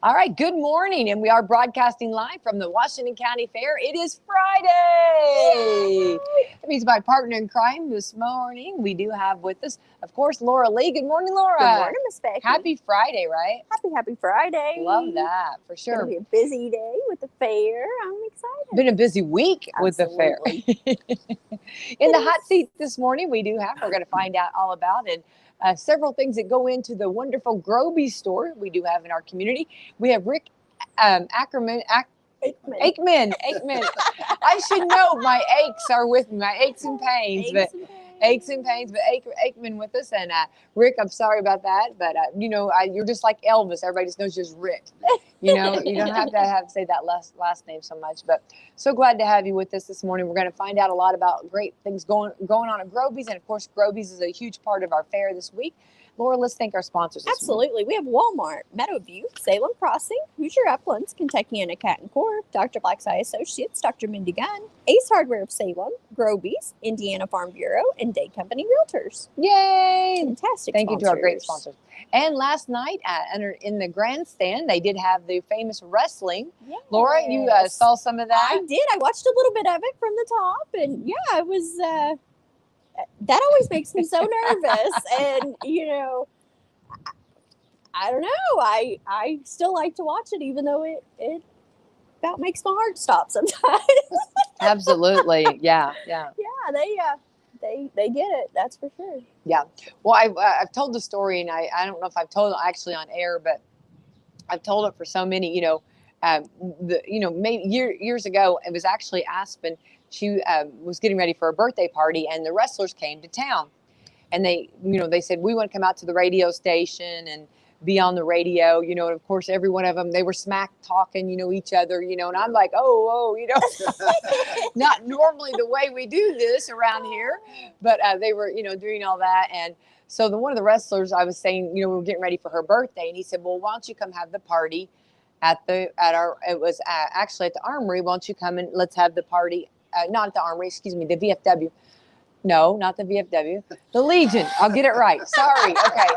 All right, good morning, and we are broadcasting live from the Washington County Fair. It is Friday. That means my partner in crime this morning, we do have with us, of course, Laura Lee. Good morning, Laura. Good morning, Miss Becky. Happy Friday, right? Happy Friday. Love that, for It's going sure. to be a busy day with the fair. I'm excited. Been a busy week with the fair. In the hot seat this morning, we're going to find out all about it. Several things that go into the wonderful Groby store we do have in our community. We have Rick Ackerman. Aikman. I should know. My aches are with me. My aches and pains. But Aikman with us. And Rick, I'm sorry about that. But, you're just like Elvis. Everybody just knows just Rick. You don't have to say that last name so much. But so glad to have you with us this morning. We're going to find out a lot about great things going on at Groby's. And, of course, Groby's is a huge part of our fair this week. Laura, let's thank our sponsors. Absolutely. We have Walmart, Meadowview, Salem Crossing, Hoosier Uplands, Kentucky and Cat & Core, Dr. Black's Eye Associates, Dr. Mindy Gunn, Ace Hardware of Salem, Groby's, Indiana Farm Bureau, and Day Company Realtors. Yay! Fantastic Thank you to our great sponsors. And last night in the grandstand, they did have the famous wrestling. Yes. Laura, you saw some of that? I did. I watched a little bit of it from the top. And yeah, it was... that always makes me so nervous. And, I don't know. I still like to watch it, even though it about makes my heart stop sometimes. Absolutely. Yeah. Yeah, they get it. That's for sure. Yeah. Well, I've told the story, and I don't know if I've told it actually on air, but I've told it for so many, maybe years ago, it was actually Aspen. She was getting ready for a birthday party, and the wrestlers came to town, and they said, we want to come out to the radio station and be on the radio, and of course, every one of them, they were smack talking, each other, and I'm like, not normally the way we do this around here, but they were, doing all that. And so one of the wrestlers, I was saying, we were getting ready for her birthday, and he said, well, why don't you come have the party actually at the Armory. Why don't you come and let's have the party, not at the Armory, excuse me, the VFW. No, not the VFW. The Legion. I'll get it right. Sorry. Okay.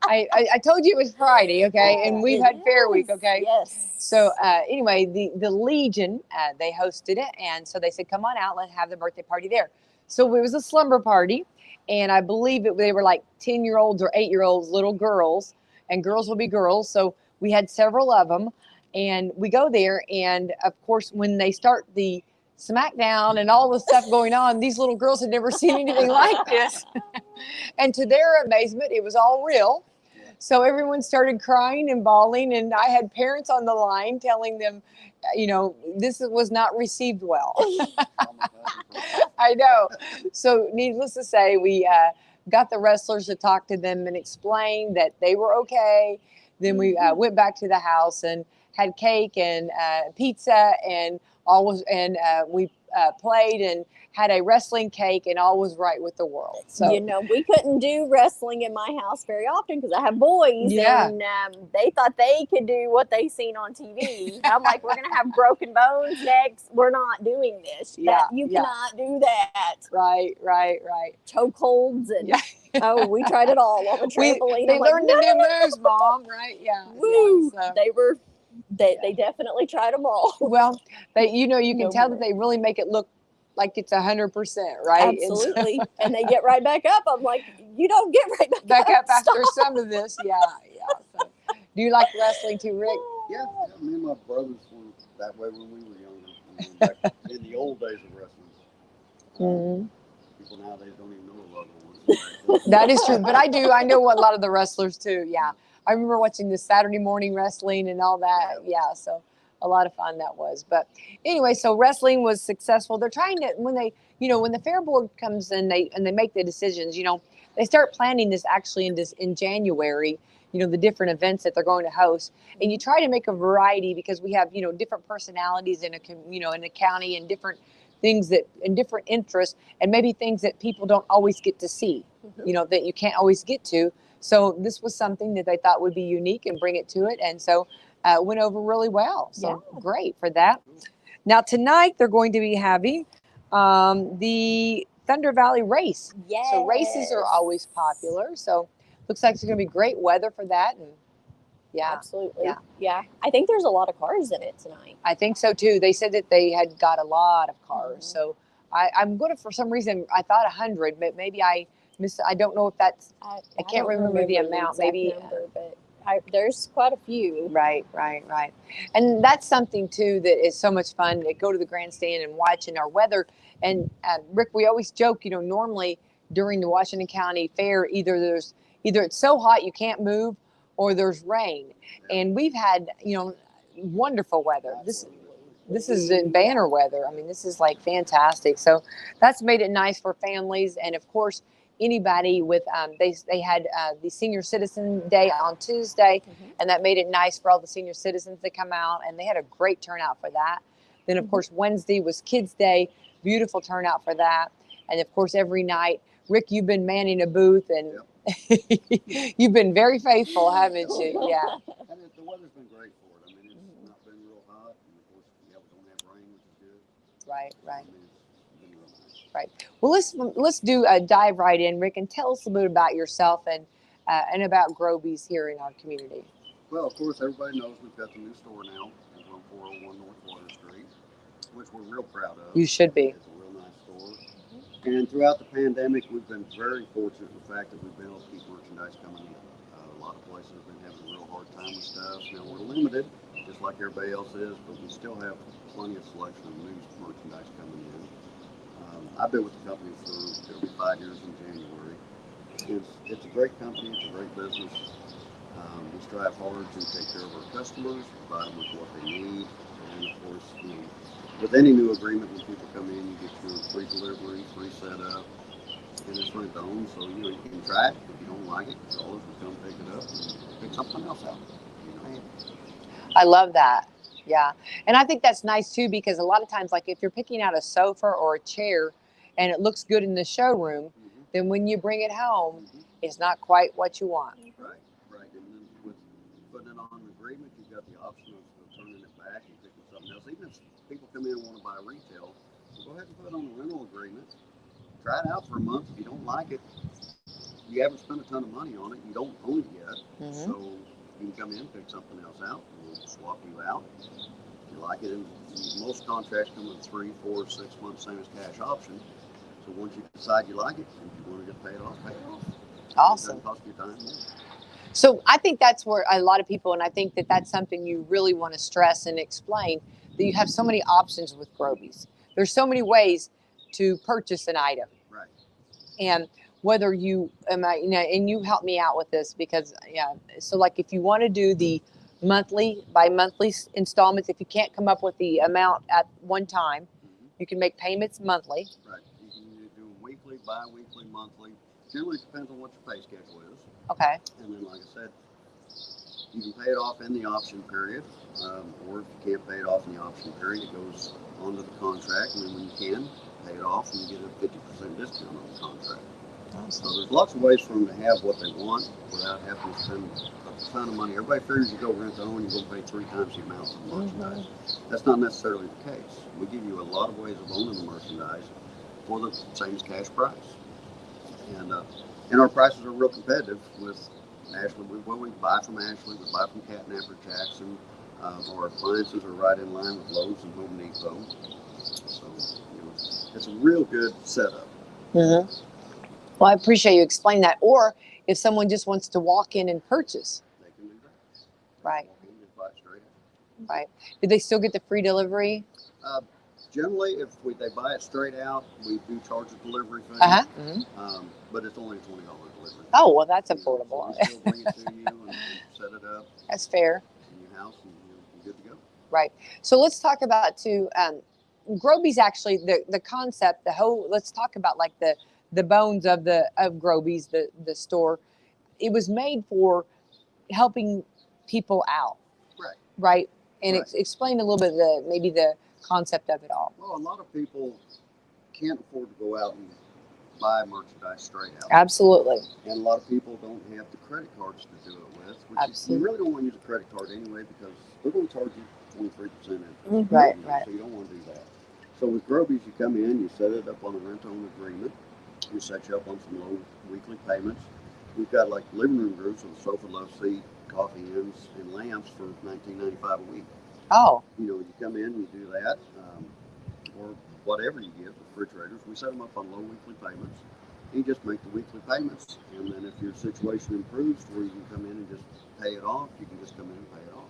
I told you it was Friday, okay? And we've had Fair Week, okay? Yes. So anyway, the Legion, they hosted it. And so they said, come on out, let's have the birthday party there. So it was a slumber party. And I believe they were like 10-year-olds or 8-year-olds, little girls. And girls will be girls. So we had several of them. And we go there. And, of course, when they start the SmackDown and all the stuff going on, these little girls had never seen anything like this. And to their amazement, it was all real. So everyone started crying and bawling, and I had parents on the line telling them, this was not received well. I know. So needless to say, we got the wrestlers to talk to them and explain that they were okay. Then we went back to the house and had cake and pizza and we played and had a wrestling cake, and all was right with the world. So we couldn't do wrestling in my house very often because I have boys, and they thought they could do what they seen on TV. I'm like, we're gonna have broken bones next. We're not doing this. You cannot do that. Right. Chokeholds and we tried it all on the trampoline. They learned the new moves, Mom. Right? Yeah. Woo! So. They definitely tried them all. Well, you can tell that they really make it look like it's 100%, right? Absolutely. And they get right back up. I'm like, you don't get right back up after some of this. Yeah. So, do you like wrestling too, Rick? Yeah. Me and my brothers were that way when we were younger. Back in the old days of wrestling. People nowadays don't even know a lot of ones. That is true. But I do. I know a lot of the wrestlers too. Yeah. I remember watching the Saturday morning wrestling and all that. Yeah. So a lot of fun that was. But anyway, so wrestling was successful. They're trying to, when the fair board comes in, they make the decisions, they start planning this actually in January, the different events that they're going to host. And you try to make a variety because we have, different personalities in a county and different things and different interests and maybe things that people don't always get to see, that you can't always get to. So this was something that they thought would be unique and bring it to it. And so went over really well. So great for that. Now tonight they're going to be having the Thunder Valley Race. Yes. So races are always popular. So looks like it's going to be great weather for that. And Yeah. Absolutely. Yeah. Yeah. I think there's a lot of cars in it tonight. I think so too. They said that they had got a lot of cars. Mhm. So I'm going to, for some reason, I thought 100, but maybe I missed. I don't know if that's, I can't don't remember the amount. exact Maybe. number, but there's quite a few. Right. And that's something too that is so much fun to go to the grandstand and watch in our weather. And Rick, we always joke, normally during the Washington County Fair, either it's so hot you can't move or there's rain. And we've had, wonderful weather. This is in banner weather. I mean, this is like fantastic. So that's made it nice for families. And of course, anybody with, they had the Senior Citizen Day on Tuesday, and that made it nice for all the senior citizens to come out. And they had a great turnout for that. Then, of course, Wednesday was Kids Day. Beautiful turnout for that. And of course, every night, Rick, you've been manning a booth and you've been very faithful, haven't you? Yeah. And the weather's been great for it. I mean, it's not been real hot. And of course, we don't have rain, which is good. Right. I mean, it's been real nice. Right. Well, let's do a dive right in, Rick, and tell us a little bit about yourself and about Groby's here in our community. Well, of course, everybody knows we've got the new store now on 401 North Water Street, which we're real proud of. You should be. It's a real nice store. And throughout the pandemic, we've been very fortunate in the fact that we've been able to keep merchandise coming in. A lot of places have been having a real hard time with stuff. Now we're limited, just like everybody else is, but we still have plenty of selection of new merchandise coming in. I've been with the company for, it'll be 5 years in January. It's a great company, it's a great business. We strive hard to take care of our customers, provide them with what they need, and of course, with any new agreement, when people come in, you get your free delivery, free setup, and it's rent owned, so you can try it. If you don't like it, call us, we'll come pick it up and pick something else out. I love that. Yeah. And I think that's nice too, because a lot of times, like if you're picking out a sofa or a chair and it looks good in the showroom, then when you bring it home, it's not quite what you want. Right. And then with putting it on an agreement, you've got the option of turning it back and picking something else. Even if people come in and want to buy retail, go ahead and put it on a rental agreement. Try it out for a month. If you don't like it, you haven't spent a ton of money on it. You don't own it yet. So you can come in, pick something else out. We'll swap you out. If you like it, and most contracts come with 3, 4, 6 months, same as cash option. So once you decide you like it, if you want to get paid off, pay it off. Awesome. It doesn't cost you a dime more. So I think that's where a lot of people, and I think that that's something you really want to stress and explain, that you have so many options with Groby's. There's so many ways to purchase an item. Right. And whether you, and you help me out with this because, so like if you want to do the bi-monthly installments, if you can't come up with the amount at one time, you can make payments monthly. Right. You can either do weekly, bi-weekly, monthly. Generally depends on what your pay schedule is. Okay. And then, like I said, you can pay it off in the option period, or if you can't pay it off in the option period, it goes onto the contract, and then when you can, pay it off, and you get a 50% discount on the contract. Awesome. So there's lots of ways for them to have what they want without having to spend a ton of money. Everybody figures you go rent to own, you're going to pay 3 times the amount of merchandise. That's not necessarily the case. We give you a lot of ways of owning the merchandise for the same as cash price. And our prices are real competitive with Ashley. We buy from Ashley, we buy from Catnapper Jackson. Our appliances are right in line with Lowe's and Home Depot. So, it's a real good setup. Well, I appreciate you explaining that. Or if someone just wants to walk in and purchase. They can do that. Right. Walk in, just buy it straight out. Right. Do they still get the free delivery? Generally, if they buy it straight out, we do charge a delivery fee. But it's only a $20 delivery. Oh, well, that's affordable. So we still bring it to you and set it up That's fair. in your house, and you're good to go. Right. So let's talk about Groby's actually the concept, let's talk about like the bones of Groby's, the store. It was made for helping people out. Right. And explain a little bit maybe the concept of it all. Well, a lot of people can't afford to go out and buy merchandise straight out. Absolutely. And a lot of people don't have the credit cards to do it with, which you really don't want to use a credit card anyway because they're going to charge you 23% interest. Right. So you don't want to do that. So with Groby's, you come in, you set it up on a rent-own agreement. We set you up on some low weekly payments. We've got like living room groups with a sofa, love seat, coffee ends and lamps for $19.95 a week. Oh, You know, you come in, you do that, or whatever you get, refrigerators. We set them up on low weekly payments. You just make the weekly payments, and then if your situation improves where you can come in and just pay it off, you can just come in and pay it off.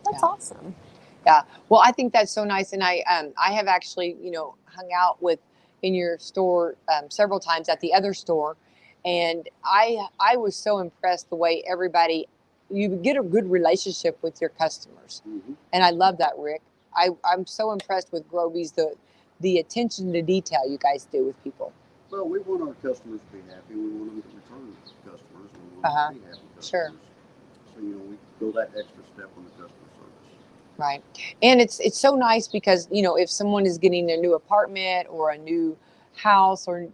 That's Yeah. awesome. yeah. Well, I think that's so nice, and I have actually hung out with in your store several times at the other store, and I was so impressed the way everybody you get a good relationship with your customers, Mm-hmm. and I love that, Rick. I'm so impressed with Groby's the attention to detail you guys do with people. Well, we want our customers to be happy. We want them to return customers. We want Uh-huh. them to be happy customers. Sure. So, we go that extra step on the customer service. Right. And it's so nice because, if someone is getting a new apartment or a new house or,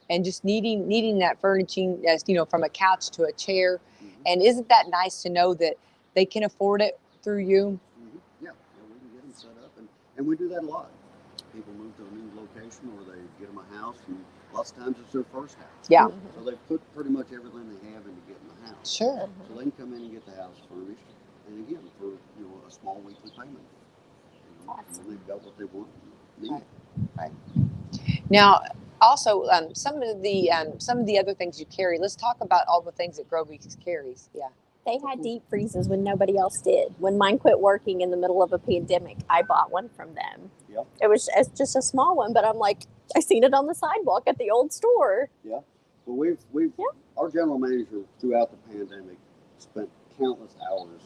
and just needing that furnishing as, from a couch to a chair. Mm-hmm. And isn't that nice to know that they can afford it through you? Mm-hmm. Yeah, we can get them set up. And we do that a lot. People move to a new location or they get them a house, and lots of times it's their first house. Yeah. So they put pretty much everything they have into getting the house. Sure. So they can come in and get the house furnished, and again, for a small weekly payment. And then they've got what they want and need. Right. Now, also, some of the other things you carry. Let's talk about all the things that Groby's carries. Yeah. They had deep freezes when nobody else did. When mine quit working in the middle of a pandemic, I bought one from them. Yep. It's just a small one, but I'm like, I seen it on the sidewalk at the old store. Yeah. Well, we've our general manager throughout the pandemic spent countless hours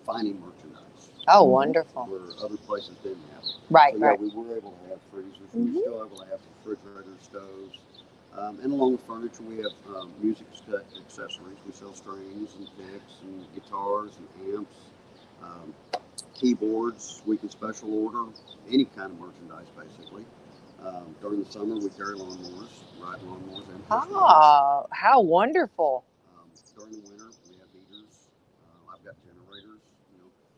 finding merchandise Oh, wonderful. where other places didn't have it. Right. So yeah, Right. we were able to have freezers. Mhm. We're still able to have refrigerators, stoves, and along with furniture, we have music accessories. We sell strings and picks and guitars and amps, keyboards. We can special order any kind of merchandise, basically. During the summer, we carry lawnmowers, ride lawnmowers, and push mowers. Oh, how wonderful. During the winter, we have heaters. I've got generators.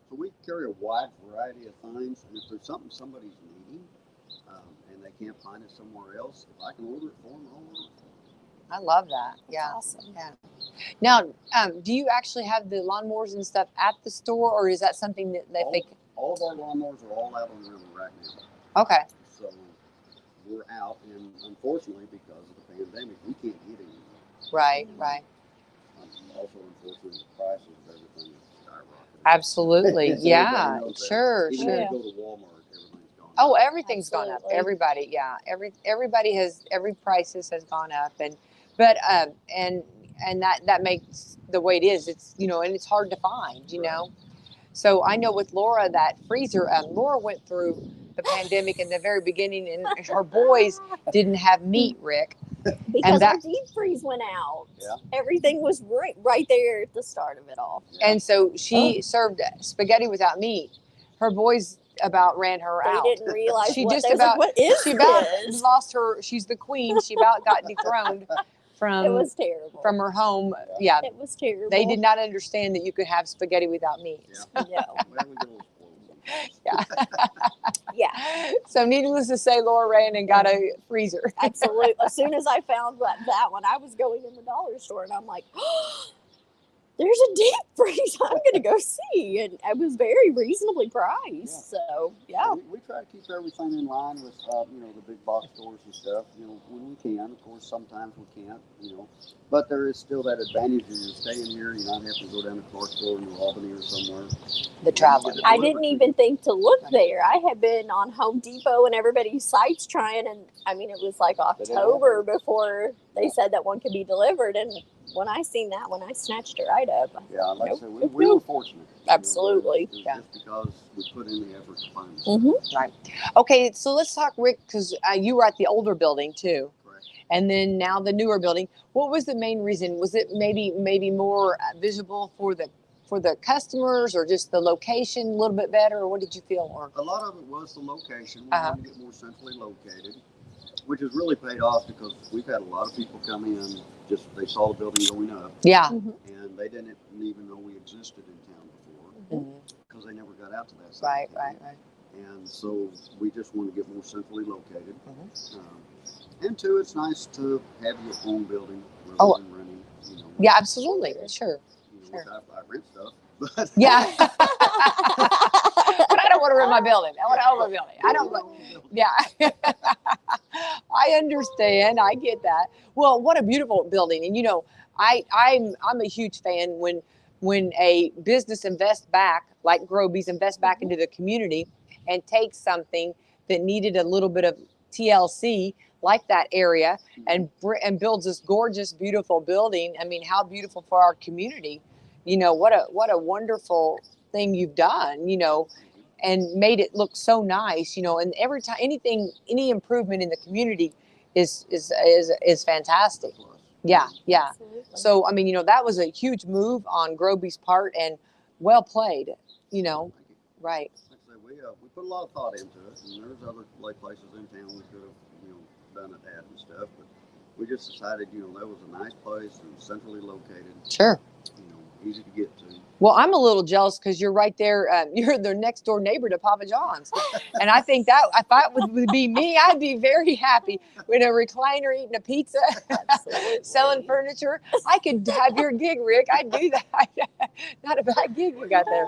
So we carry a wide variety of things. And if there's something somebody's needing and they can't find it somewhere else, if I can order it for them, I'll order it for them. I love that. Yeah. Awesome. Yeah. Now, do you actually have the lawnmowers and stuff at the store, or is that something that they think? All of our lawnmowers are all out on the river right now. Okay. So we're out, and unfortunately, because of the pandemic, we can't get any. Right. Right. Also, unfortunately, the prices of everything have skyrocketed. Absolutely. Everybody Yeah. knows that. Sure. Even Sure. if you go to Walmart, everything's gone Oh, up. everything's gone up. Absolutely. Everybody, yeah. Every prices has gone up, and that makes the way it is. It's and it's hard to find. So I know with Laura that freezer. Laura went through the pandemic in the very beginning, and her boys didn't have meat, Rick. Because that- our deep freeze went out. Yeah. Everything was right there at the start of it all. Yeah. And so she served spaghetti without meat. Her boys about ran her They out. didn't realize She what just they was like, about- what is She about this? lost her. She's the queen. She about got dethroned It from was terrible. her home. Yeah, It was terrible. they did not understand that you could have spaghetti without meat. Yeah. No. Well, we get a little spoiled sometimes. Yeah. Yeah, So needless to say, Laura ran and got a freezer. absolutely. As soon as I found that one, I was going in the dollar store and I'm like, there's a deep freeze I'm going to go see. And it was very reasonably priced. Yeah. So, yeah. We try to keep everything in line with, the big box stores and stuff, when we can. Of course, sometimes we can't, But there is still that advantage of you staying here. You're not having to go down to Clark store in New Albany or somewhere. The traveling. I didn't even think to look there. I had been on Home Depot and everybody's sites trying, and I mean, it was like October before they said that one could be delivered. And when I seen that one, I snatched it right up. Yeah, like Nope. I said, we were fortunate. Absolutely. It was Yeah. Just because we put in the effort to find this. Mm-hmm. Okay, so let's talk, Rick, because you were at the older building too, Correct. and then now the newer building. What was the main reason? Was it maybe more visible for the customers, or just the location a little bit better, or what did you feel? Or A lot of it was the location. We Uh-huh. wanted to get more centrally located, which has really paid off because we've had a lot of people come in, just they saw the building going up, yeah. and they didn't even know we existed in town before Mhm. because they never got out to that side. Right. And so we just want to get more centrally located. Mhm. And two, it's nice to have your own building rather Oh. than renting. Yeah, absolutely. Sure. Which I rent stuff, but Yeah. But I don't want to rent my building. I want to own my building. I don't want, yeah. I understand. I get that. Well, what a beautiful building. And I'm a huge fan when a business invests back, like Groby's invest back into the community and takes something that needed a little bit of TLC like that area and builds this gorgeous, beautiful building. I mean, how beautiful for our community. What a wonderful thing you've done, and made it look so nice, and every time any improvement in the community is fantastic. Yeah. Absolutely. So, I mean, that was a huge move on Groby's part and well played, right. like I said, we put a lot of thought into it, and there's other places in town we could have done it at and stuff, but we just decided that was a nice place and centrally located, Sure. easy to get to. Well, I'm a little jealous because you're right there. You're the next door neighbor to Papa John's. And I think that if that would be me, I'd be very happy with a recliner, eating a pizza, selling furniture. I could have your gig, Rick. I'd do that. Not a bad gig you got there.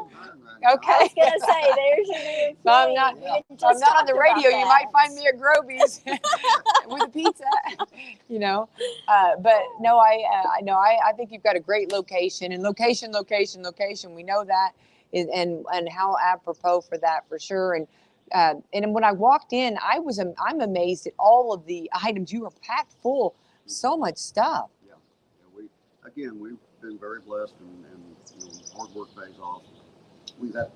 Okay. I was gonna say, there's your new If I'm thing. not, We if just I'm not on the talked about radio, you that. might find me at Groby's with a pizza, But no, I think you've got a great location, and location. We know that, and how apropos for that for sure. And when I walked in, I'm amazed at all of the items. You were packed full, so much stuff. Yeah. We've been very blessed, and hard work pays off. We've had,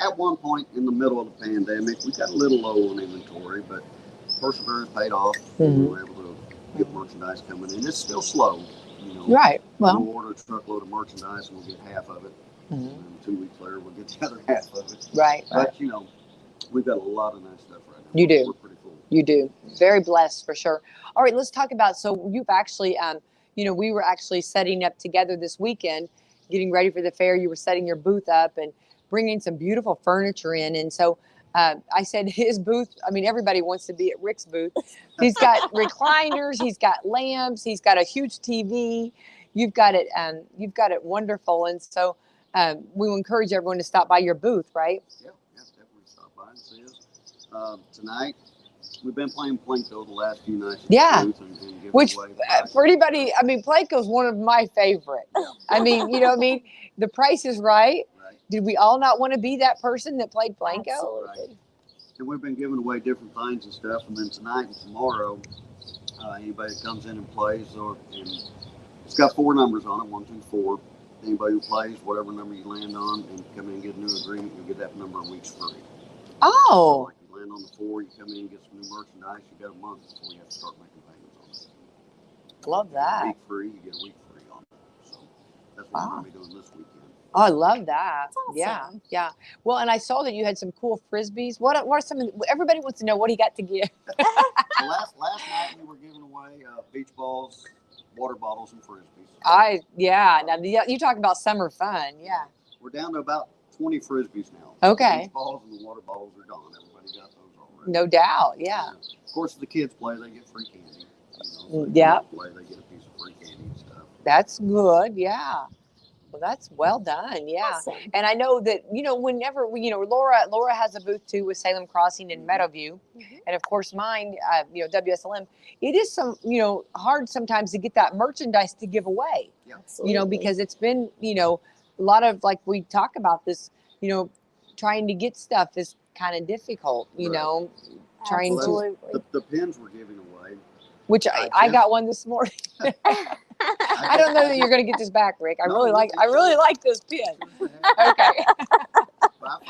at one point in the middle of the pandemic, we got a little low on inventory, but perseverance paid off. We were able to get merchandise coming in. It's still slow, Right. Well, we'll order a truckload of merchandise and we'll get half of it. And 2 weeks later, we'll get the other half of it. right. But we've got a lot of nice stuff right now. You do. We're pretty full. You do. Very blessed for sure. All right, let's talk about, so you've actually, we were actually setting up together this weekend, getting ready for the fair. You were setting your booth up and bringing some beautiful furniture in. And so I said his booth, I mean, everybody wants to be at Rick's booth. He's got recliners, he's got lamps, he's got a huge TV. You've got it wonderful. And so we will encourage everyone to stop by your booth, right? Yeah, definitely stop by and see us. Tonight, we've been playing Plinko the last few nights. Yeah. And giving Which away for anybody, I mean, Plinko's one of my favorite. I mean, the price is right. Right. Did we all not want to be that person that played Plinko? Absolutely. And we've been giving away different things and stuff. And then tonight and tomorrow, anybody that comes in and plays, and it's got 4 numbers on it, 1, 2, 4. Anybody who plays, whatever number you land on, and come in and get a new agreement, you'll get that number a week's free. Oh, Like you land on the 4, you come in and get some new merchandise, you got a month before you have to start making payments on it. love A that. week free, you get a week free on it. So that's what we're going to be doing this weekend. Oh, I love that. That's awesome. Yeah. Well, and I saw that you had some cool Frisbees. What are some of everybody wants to know what he got to give? So last night we were giving away beach balls, water bottles, and Frisbees. Now you talk about summer fun. Yeah. We're down to about 20 Frisbees now. Okay. The beach balls and the water bottles are gone. Everybody got those already. No doubt. Yeah. Of course, if the kids play, they get free candy. So if Yeah. they play, they get a piece of free candy and stuff. That's good. Yeah. Well, that's well done. Yeah. Awesome. And I know that, whenever Laura has a booth too with Salem Crossing in Meadowview. And of course mine, WSLM, it is hard sometimes to get that merchandise to give away, Absolutely. because it's been, a lot of, like we talk about this, trying to get stuff is kind of difficult, Right. trying to, Absolutely. The pins we're giving away. which I got one this morning. I don't know that you're going to get this back, Rick. I really like this pin. Okay. But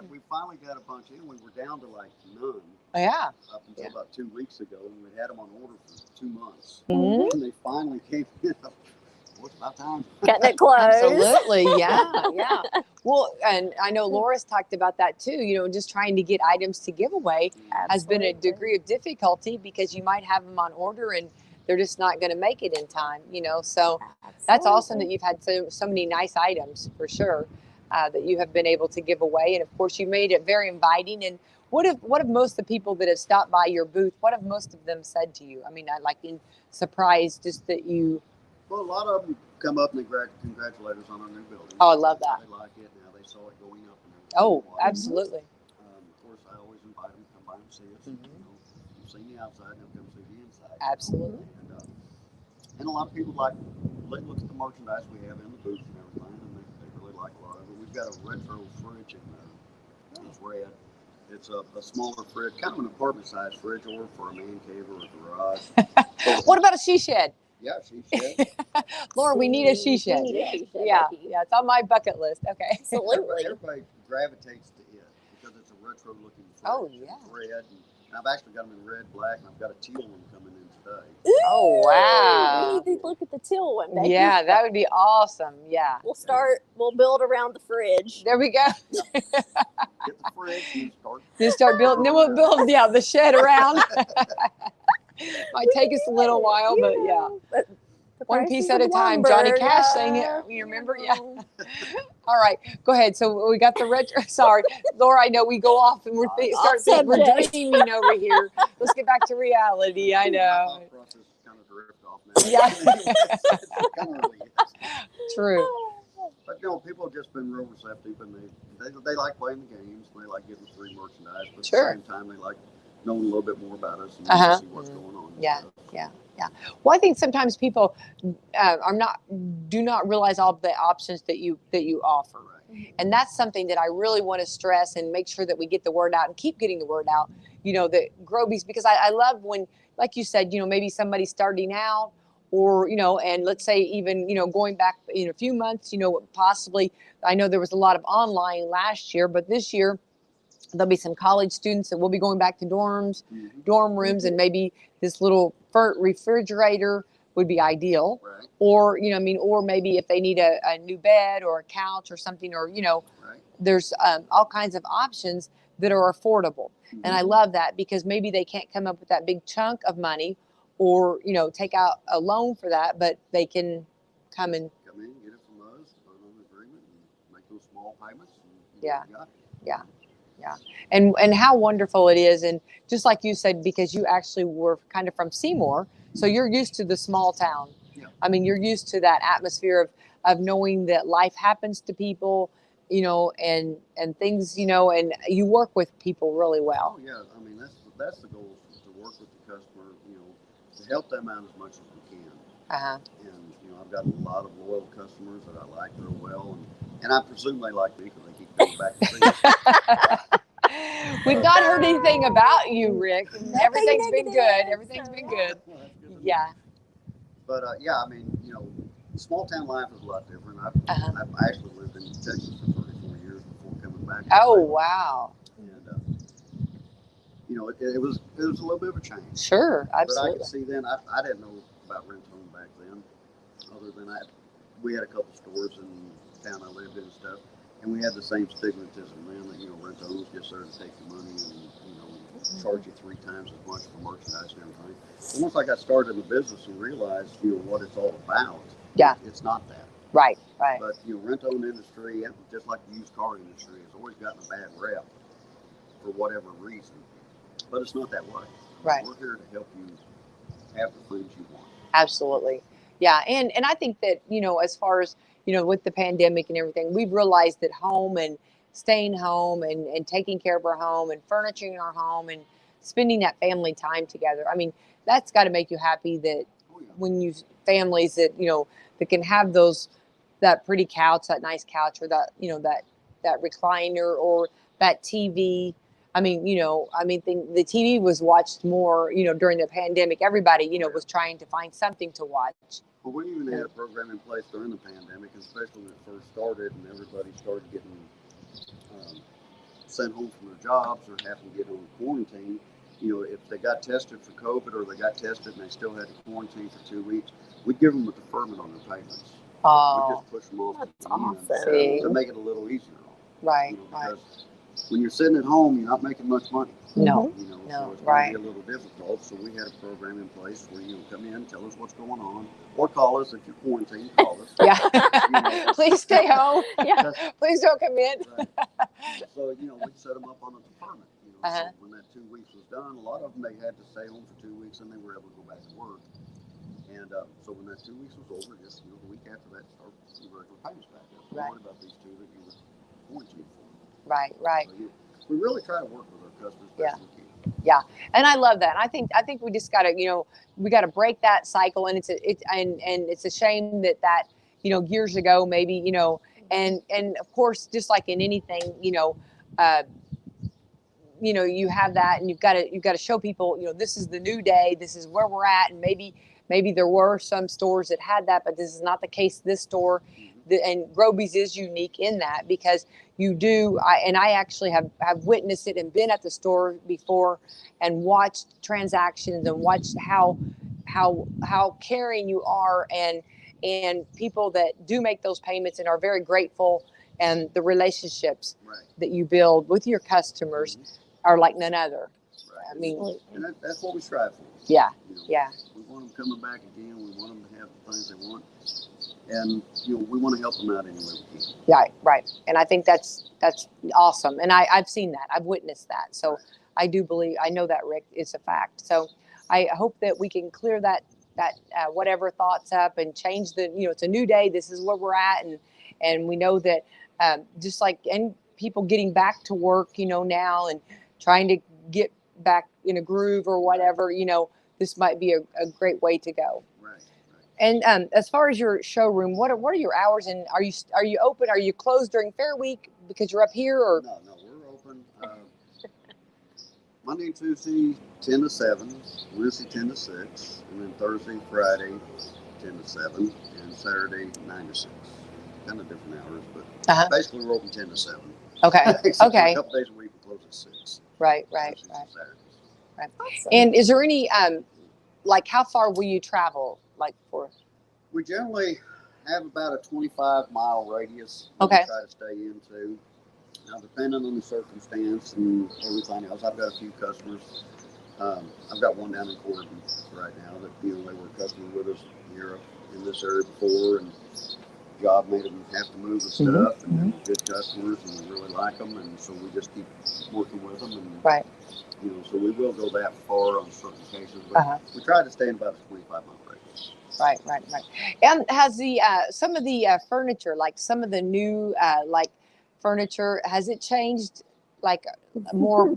we finally got a bunch in. We were down to like none Yeah. up until Yeah. about 2 weeks ago, and we had them on order for 2 months. Mhm. And they finally came in. Well, it's about time. Cutting it close. Absolutely. Yeah. Well, and I know Laura's talked about that too, just trying to get items to give away has been a Absolutely. degree of difficulty because you might have them on order and they're just not going to make it in time, so that's awesome that you've had so many nice items for sure that you have been able to give away. And of course you made it very inviting. And what have most of the people that have stopped by your booth, what have most of them said to you? I mean, I like in surprise just that you, Well, a lot of them come up and they congratulate us on our new building. Oh, I love that. They like it. Now they saw it going up. And Oh, everything. absolutely. Of course, I always invite them to come by and see us. Mhm. You know, you've seen the outside, now come see the inside. Absolutely. And a lot of people like they look at the merchandise we have in the booth and everything, and they really like a lot of it. We've got a retro fridge in there. It's red. It's a smaller fridge, kind of an apartment-sized fridge, or for a man cave or a garage. What about a she shed? Yeah, she said. Laura, we need a she shed. We need a she shed, Yeah, Becky. yeah, it's on my bucket list. Okay. Absolutely. Everybody gravitates to it because it's a retro-looking fridge. Oh, yeah. It's red, and I've actually got them in red, black, and I've got a teal one coming in today. Oh, wow. We need to look at the teal one, Becky. Yeah, that would be awesome. Yeah. We'll build around the fridge. There we go. Get the fridge and start. Then start building. Then we'll build, the shed around. Might take us a little while, but yeah. But the One price piece is at a of time. lumber, Johnny Cash sang it. You remember? Yeah. All right, go ahead. So we got the retro. Sorry, Laura. I know we go off and we're we're subject. dreaming over here. Let's get back to reality. I My know. thought process is kind of drift off now. Yeah. It kind of really is. True. But no, people have just been real receptive, and they like playing the games. And they like getting free merchandise, but Sure. at the same time, they like knowing a little bit more about us and Uh-huh. see what's going on. Yeah. Well, I think sometimes people do not realize all the options that you offer. Right. And that's something that I really want to stress and make sure that we get the word out and keep getting the word out, that Groby's, because I love when, like you said, maybe somebody's starting out or, and let's say even, going back in a few months, possibly, I know there was a lot of online last year, but this year there'll be some college students that will be going back to dorms, Mm-hmm. dorm rooms, and maybe this little refrigerator would be ideal. Right. Or, or maybe if they need a new bed or a couch or something, or, Right. there's all kinds of options that are affordable. Mm-hmm. And I love that because maybe they can't come up with that big chunk of money or, take out a loan for that, but they can come in. Come in, get it from us, put it on an agreement, and make those small payments. And Yeah. you got it. Yeah. And how wonderful it is. And just like you said, because you actually were kind of from Seymour, so you're used to the small town. Yeah. I mean, you're used to that atmosphere of knowing that life happens to people, and things, and you work with people really well. Oh yeah, I mean that's the goal, is to work with the customer, to help them out as much as we can. Uh-huh. And I've got a lot of loyal customers that I like real well, and I presume they like me because they keep coming back to see me. We've not heard anything about you, Rick. Everything's been negative, good. Everything's been so good. Well, that's good to know. Yeah. But yeah, I mean, small town life is a lot different. Uh-huh. I've actually lived in Texas for 34 years before coming back. Oh, wow. And it was a little bit of a change. Sure. But I Absolutely. could see then. I didn't know about rent-to-own back then, other than we had a couple stores in town I lived in and stuff, and we had the same stigmatism then that rent-to-own's just there to take your money and charge you 3 times as much for merchandise and everything. And once I got started in the business and realized what it's all about, Yeah. it's not that. Right. But rent-to-own industry, just like the used car industry, has always gotten a bad rep for whatever reason. But it's not that way. Right. We're here to help you have the things you want. Absolutely. Yeah. And I think that, as far as, with the pandemic and everything, we've realized that home and staying home and taking care of our home and furnituring our home and spending that family time together. I mean, that's got to make you happy that Oh, yeah. when you families that, that can have that pretty couch, that nice couch, or that, that recliner or that TV. I mean, the TV was watched more, during the pandemic. Everybody, was trying to find something to watch. Well, we even had a program in place during the pandemic, especially when it first started and everybody started getting sent home from their jobs or having to get on quarantine. If they got tested for COVID or they got tested and they still had to quarantine for 2 weeks, we'd give them a deferment on their payments. We'd Oh, just push them off That's to the end awesome. See? to make it a little easier. right, right. Because when you're sitting at home, you're not making much money. No, So No, it's right. going to be a little difficult. So we had a program in place where come in, tell us what's going on, or call us if you're quarantined. Call us. yeah. Please stay home. Yeah. Please don't come in. Right. So we set them up on a deferment. Uh-huh. So when that 2 weeks was done, a lot of them they had to stay home for 2 weeks and they were able to go back to work. And so when that 2 weeks was over, just the week after that, start your regular payments back up. Don't Right. worry about these two that you were quarantined for. Right, right. So we really try to work with our customers best we can. And I love that. I think we just gotta, we gotta break that cycle. And and it's a shame that, years ago, maybe, and of course, just like in anything, uh, you have that, and you've got to show people, this is the new day, this is where we're at. And maybe there were some stores that had that, but this is not the case. This store, and Groby's is unique in that, because you do. I actually have witnessed it and been at the store before and watched transactions and watched how caring you are, and people that do make those payments and are very grateful, and the relationships Right. that you build with your customers are like none other. Right. I mean, and that's what we strive for. yeah, You know, yeah, We want them coming back again. We want them to have the things they want, and we want to help them out any way we can. right. And I think that's awesome. And I've seen that. I've witnessed that. So I do believe, I know that, Rick, it's a fact. So I hope that we can clear that whatever thoughts up and change it's a new day. This is where we're at. And we know that just like, and people getting back to work, now, and trying to get back in a groove or whatever, this might be a great way to go. Right. And as far as your showroom, what are your hours, and are you open? Are you closed during Fair Week because you're up here, or? No, we're open Monday and Tuesday 10 to 7, Wednesday 10 to 6, and then Thursday, Friday 10 to 7, and Saturday 9 to 6. Kind of different hours, but basically we're open 10 to 7. Okay. Except Okay. For a couple days a week we close at 6. Right. Tuesdays and Saturdays. Awesome. And is there any like, how far will you travel, like, for? We generally have about a 25-mile radius that Okay. we try to stay into. Now, depending on the circumstance and everything else, I've got a few customers. I've got one down in Corbin right now that they were a customer with us here in this area before, and job made them have to move the stuff, and they're good customers, and we really like them, and so we just keep working with them, and Right. so we will go that far on certain cases, but we try to stay in about a 25-mile radius. Right. And has the some of the furniture, like some of the new like furniture, has it changed? Like,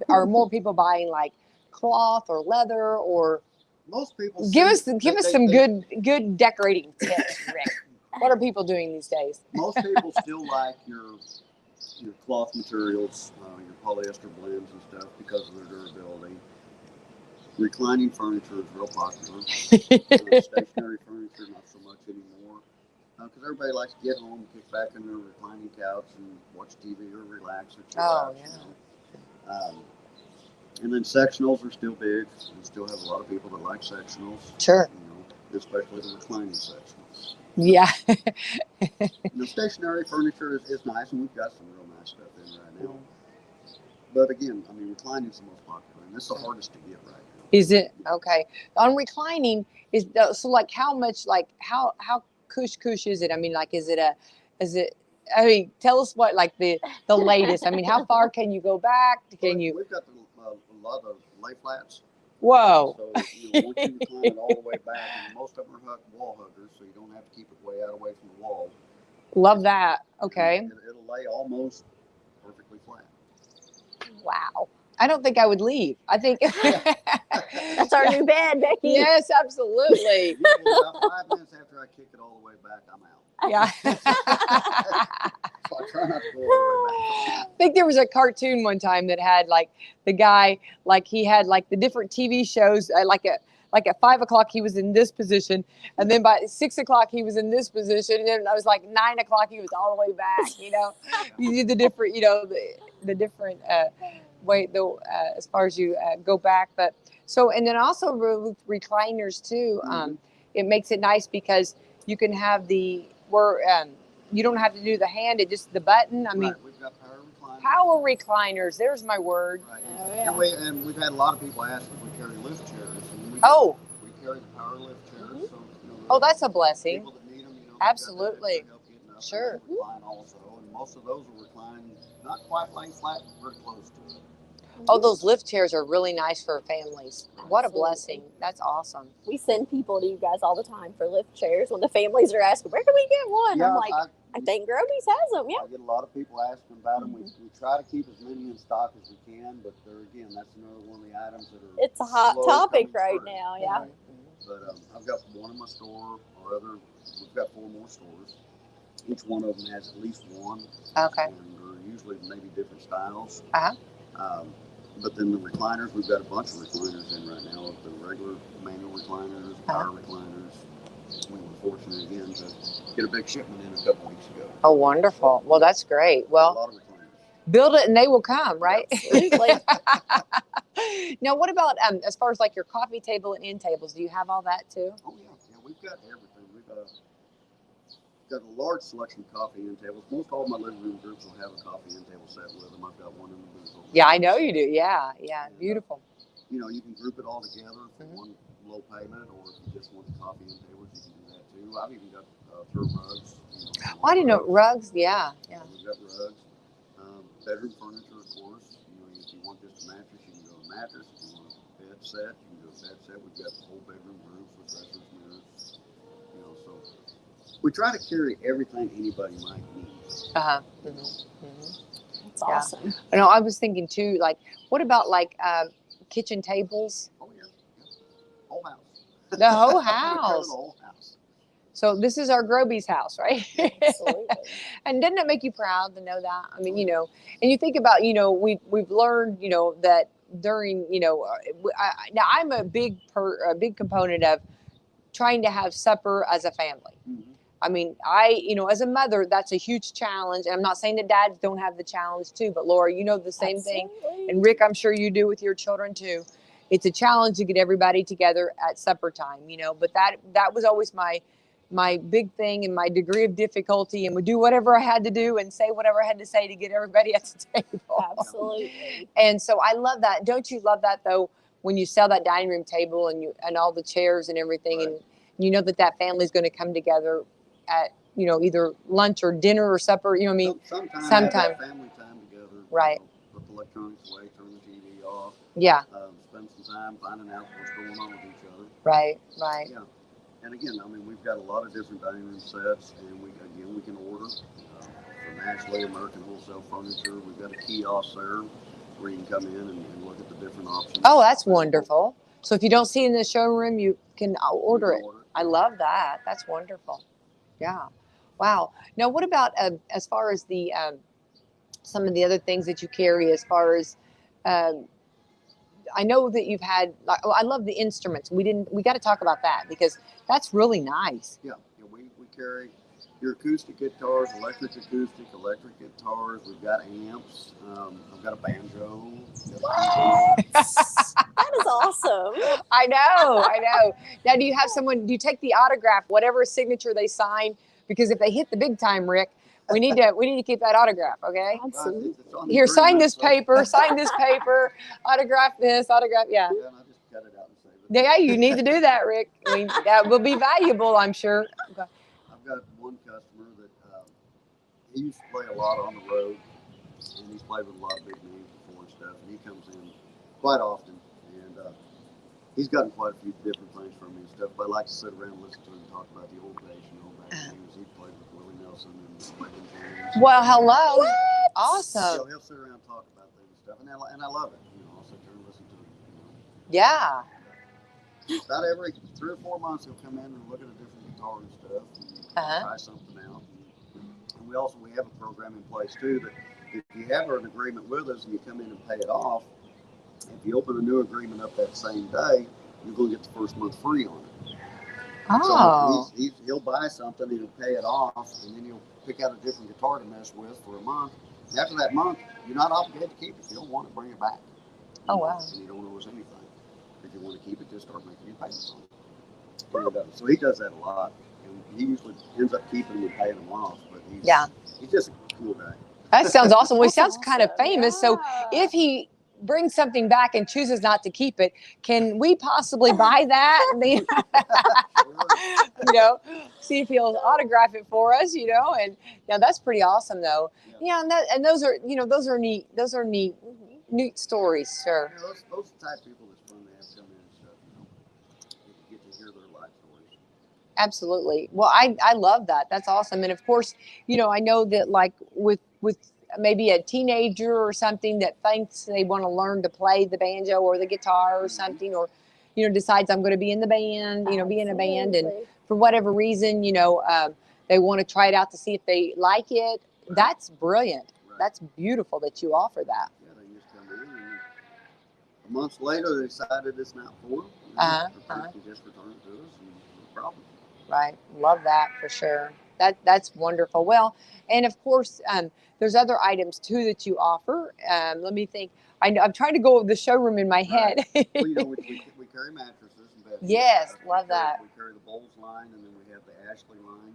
are more people buying like cloth or leather, or? Most people Give us they- some they- good decorating tips, Rick. What are people doing these days? Most people still like your cloth materials, your polyester blends and stuff because of their durability. Reclining furniture is real popular. Stationary furniture, not so much anymore. Because everybody likes to get home, kick back in their reclining couch and watch TV or relax or chill out. And then sectionals are still big. We still have a lot of people that like sectionals. Sure. Especially the reclining sectionals. Yeah. The stationary furniture is nice, and we've got some real nice stuff in right now. But again, reclining is the most popular, and it's the hardest to get right now. Is it? Okay. On reclining, so like how much, like how cush is it? Like, is it, tell us what, like the latest. How far can you go back? Can you? We've got a lot of lay flats. Whoa. So once you recline it all the way back, and most of them are wall huggers, so you don't have to keep it way out away from the wall. Love that. Okay. It'll lay almost perfectly flat. Wow. I don't think I would leave. I think That's our new bed, Becky. Yes, absolutely. Usually about 5 minutes after I kick it all the way back, I'm out. Yeah. So I try not to go all the way back. I think there was a cartoon one time that had like the guy, like he had like the different TV shows, like at 5 o'clock he was in this position, and then by 6 o'clock he was in this position, and then I was like 9 o'clock he was all the way back. You did the different, the different way though, as far as you go back. But so, and then also with recliners too, it makes it nice because you can have you don't have to do the hand, it just the button. Right, we've got power recliners. Power recliners. There's my word. Right. Oh, yeah. And we've had a lot of people ask if we carry lift chairs. And we carry the power lift chairs. So, that's a blessing. People that need them, Absolutely. Help getting up. Sure. And recline also, and most of those will recline not quite laying flat, but very close to it. Oh, those lift chairs are really nice for families. What a Absolutely. blessing. That's awesome. We send people to you guys all the time for lift chairs when the families are asking, where can we get one? Yeah, I'm like, I think Groby's has them. Yeah. I get a lot of people asking about them. We try to keep as many in stock as we can, but there again, that's another one of the items that are It's a hot slow topic coming right through. now. Yeah. But I've got one in my store, or other. We've got 4 more stores. Each one of them has at least one, Okay. and they're usually maybe different styles. Uh-huh. But then the recliners, we've got a bunch of recliners in right now. The regular manual recliners, power recliners. We were fortunate again to get a big shipment in a couple weeks ago. Oh, wonderful. Well, that's great. A Well, lot of recliners. build it and they will come, right? Absolutely. Now, what about as far as like your coffee table and end tables? Do you have all that too? Oh yeah, we've got everything. We've got a large selection of coffee end tables. Most all my living room groups will have a coffee end table set with them. I've got one in the booth. over Yeah, there. I know you do. Yeah, yeah, beautiful. You know, you can group it all together for one low payment, or if you just want the coffee end tables, you can do that too. I've even got throw rugs. Well, I didn't know rugs. Yeah, yeah. We've got rugs. Bedroom furniture, of course. You know, if you want just a mattress, you can go a mattress. If you want a bed set, you can go a bed set. We've got the whole bedroom rooms with dressers, mirrors. You know, so we try to carry everything anybody might need. Uh huh. That's Yeah. awesome. No, I was thinking too. Like, what about like kitchen tables? Oh yeah, whole house. The whole We cover house. the whole house. So this is our Groby's house, right? Absolutely. And doesn't it make you proud to know that? I mean, you know, and you think about, you know, we've learned, you know, that during, you know, now I'm a big component of trying to have supper as a family. Mm-hmm. I mean, you know, as a mother, that's a huge challenge. And I'm not saying that dads don't have the challenge too, but Laura, you know the same thing. Absolutely. And Rick, I'm sure you do with your children too. It's a challenge to get everybody together at supper time, you know, but that was always my big thing and my degree of difficulty, and would do whatever I had to do and say whatever I had to say to get everybody at the table. Absolutely. And so I love that. Don't you love that though, when you sell that dining room table and all the chairs and everything, Right. and you know that family's going to come together at, you know, either lunch or dinner or supper, you know what I mean? Sometime sometime. have that family time together. Right. You know, put the electronics away, turn the TV off, Yeah, spend some time finding out what's going on with each other. right. Yeah. And again, I mean, we've got a lot of different dining room sets, and we can order from Ashley American Wholesale Furniture. We've got a kiosk there where you can come in and look at the different options. Oh, that's wonderful. So if you don't see it in the showroom, you can order it. I love that. That's wonderful. Yeah. Wow. Now, what about as far as the some of the other things that you carry? As far as I know that you've had. I love the instruments. We got to talk about that because that's really nice. Yeah, we carry your acoustic guitars, electric guitars. We've got amps. I've got a banjo. That is awesome. I know. Now, do you have someone? Do you take the autograph, whatever signature they sign? Because if they hit the big time, Rick, we need to keep that autograph. Okay. Absolutely. It's on the Here, sign agreement, this so- paper. Sign this paper. Autograph this. Autograph. Yeah. Yeah, and I just cut it out and save it. Yeah, you need to do that, Rick. I mean, that will be valuable, I'm sure. Okay. I've got one customer that he used to play a lot on the road, and he's played with a lot of big names before and stuff. And he comes in quite often, and he's gotten quite a few different things from me and stuff. But I like to sit around and listen to him talk about the old days, you know, back when he played with Willie Nelson and Waylon Jennings. Well, hello. What? Awesome. He'll sit around and talk about things and stuff, and I love it. You know, I'll sit there and listen to him. You know. Yeah. About every 3 or 4 months, he'll come in and look at a different guitar and stuff, and try something out. And we have a program in place too that if you have an agreement with us and you come in and pay it off, if you open a new agreement up that same day, you're going to get the first month free on it. Oh. So he'll buy something and he'll pay it off, and then he'll pick out a different guitar to mess with for a month. And after that month, you're not obligated to keep it. If you don't want it, bring it back. Oh, wow. And you don't owe us anything. If you want to keep it, just start making your payments on it. And, so he does that a lot. And he usually ends up keeping them and paying them off. But he's just a cool guy. That sounds awesome. Well, he That's sounds kind of awesome. famous. So Yeah. if he brings something back and chooses not to keep it, can we possibly buy that? And then, you know, see if he'll autograph it for us, you know? And now that's pretty awesome though. Yeah. And those are, you know, those are neat neat stories, sure. You know, those are the type of people that's fun to have come in and stuff. You know, you get to hear their life stories. Absolutely. Well, I love that. That's awesome. And of course, you know, I know that like with maybe a teenager or something that thinks they want to learn to play the banjo or the guitar or something, or, you know, decides I'm going to be in the band, you know, be in a band, and Absolutely. for whatever reason, you know, they want to try it out to see if they like it. Right. That's brilliant. Right. That's beautiful that you offer that. Yeah, they just come in and a month later they decided it's not for them. Uh-huh, The uh-huh. person just return it to us and no problem. Right. Love that for sure. That's wonderful. Well, and of course, there's other items too that you offer. Let me think. I'm trying to go over the showroom in my head. Well, you know, we carry mattresses and bedding. Yes, We love carry- that. We carry the Bowles line, and then we have the Ashley line.